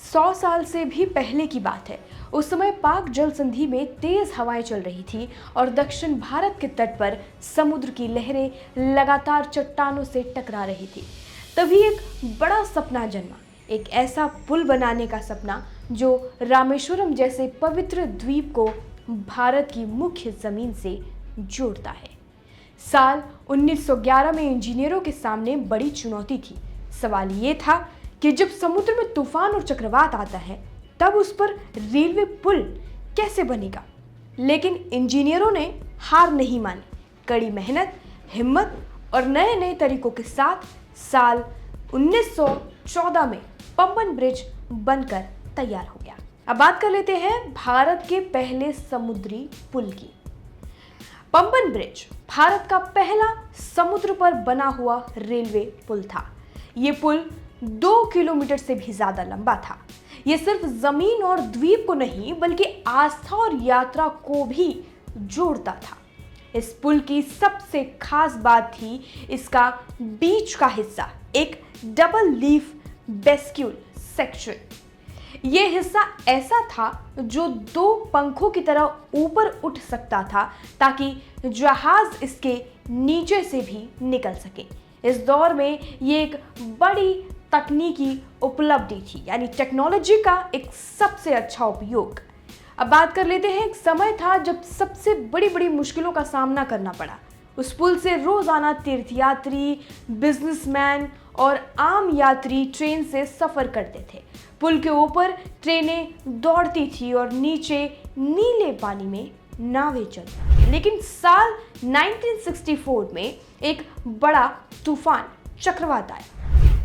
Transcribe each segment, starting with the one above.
100 साल से भी पहले की बात है। उस समय पाक जल संधि में तेज हवाएं चल रही थी और दक्षिण भारत के तट पर समुद्र की लहरें लगातार चट्टानों से टकरा रही थी। तभी एक बड़ा सपना जन्मा, एक ऐसा पुल बनाने का सपना जो रामेश्वरम जैसे पवित्र द्वीप को भारत की मुख्य जमीन से जोड़ता है। साल 1911 में इंजीनियरों के सामने बड़ी चुनौती थी। सवाल ये था कि जब समुद्र में तूफान और चक्रवात आता है तब उस पर रेलवे पुल कैसे बनेगा। लेकिन इंजीनियरों ने हार नहीं मानी। कड़ी मेहनत, हिम्मत और नए नए तरीकों के साथ साल 1914 में पंबन ब्रिज बनकर तैयार हो गया। अब बात कर लेते हैं भारत के पहले समुद्री पुल की। पंबन ब्रिज भारत का पहला समुद्र पर बना हुआ रेलवे पुल था। ये पुल 2 किलोमीटर से भी ज्यादा लंबा था। ये सिर्फ जमीन और द्वीप को नहीं बल्कि आस्था और यात्रा को भी जोड़ता था। इस पुल की सबसे खास बात थी इसका बीच का हिस्सा, एक डबल लीफ बेस्क्यूल सेक्शन। ये हिस्सा ऐसा था जो 2 पंखों की तरह ऊपर उठ सकता था ताकि जहाज इसके नीचे से भी निकल सके। इस दौर में ये एक बड़ी तकनीकी उपलब्धि थी, यानी टेक्नोलॉजी का एक सबसे अच्छा उपयोग। अब बात कर लेते हैं, एक समय था जब सबसे बड़ी बड़ी मुश्किलों का सामना करना पड़ा। उस पुल से रोजाना तीर्थयात्री, बिजनेसमैन और आम यात्री ट्रेन से सफर करते थे। पुल के ऊपर ट्रेनें दौड़ती थी और नीचे नीले पानी में नावें चलती। लेकिन साल 1964 में एक बड़ा तूफान चक्रवात आया।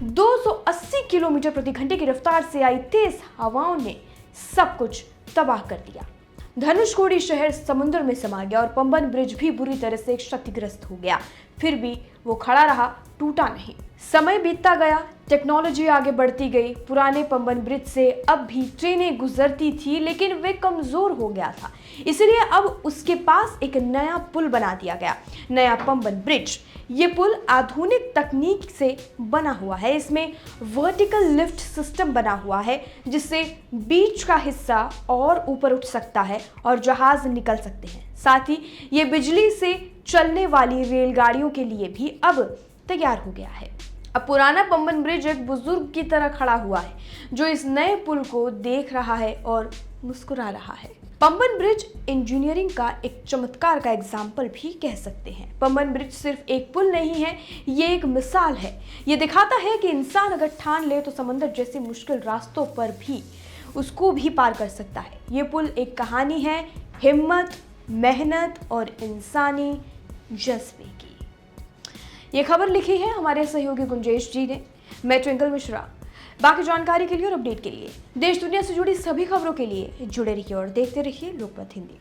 280 किलोमीटर प्रति घंटे की रफ्तार से आई तेज हवाओं ने सब कुछ तबाह कर दिया। धनुषकोडी शहर समुद्र में समा गया और पंबन ब्रिज भी बुरी तरह से क्षतिग्रस्त हो गया। फिर भी वो खड़ा रहा, टूटा नहीं। समय बीतता गया, टेक्नोलॉजी आगे बढ़ती गई। पुराने पंबन ब्रिज से अब भी ट्रेनें गुजरती थी लेकिन वे कमजोर हो गया था, इसलिए अब उसके पास एक नया पुल बना दिया गया, नया पंबन ब्रिज। ये पुल आधुनिक तकनीक से बना हुआ है। इसमें वर्टिकल लिफ्ट सिस्टम बना हुआ है जिससे बीच का हिस्सा और ऊपर उठ सकता है और जहाज निकल सकते हैं। साथ ही ये बिजली से चलने वाली रेलगाड़ियों के लिए भी अब तैयार हो गया है। अब पुराना पंबन ब्रिज एक बुजुर्ग की तरह खड़ा हुआ है जो इस नए पुल को देख रहा है और मुस्कुरा रहा है। पंबन ब्रिज इंजीनियरिंग का एक चमत्कार का एग्जाम्पल भी कह सकते हैं। पंबन ब्रिज सिर्फ एक पुल नहीं है, ये एक मिसाल है। ये दिखाता है कि इंसान अगर ठान ले तो समंदर जैसे मुश्किल रास्तों पर भी उसको भी पार कर सकता है। ये पुल एक कहानी है हिम्मत, मेहनत और इंसानी जज्बे की। ये खबर लिखी है हमारे सहयोगी गुंजेश जी ने। मैं ट्विंकल मिश्रा। बाकी जानकारी के लिए और अपडेट के लिए, देश दुनिया से जुड़ी सभी खबरों के लिए जुड़े रहिए और देखते रहिए लोकमत हिंदी।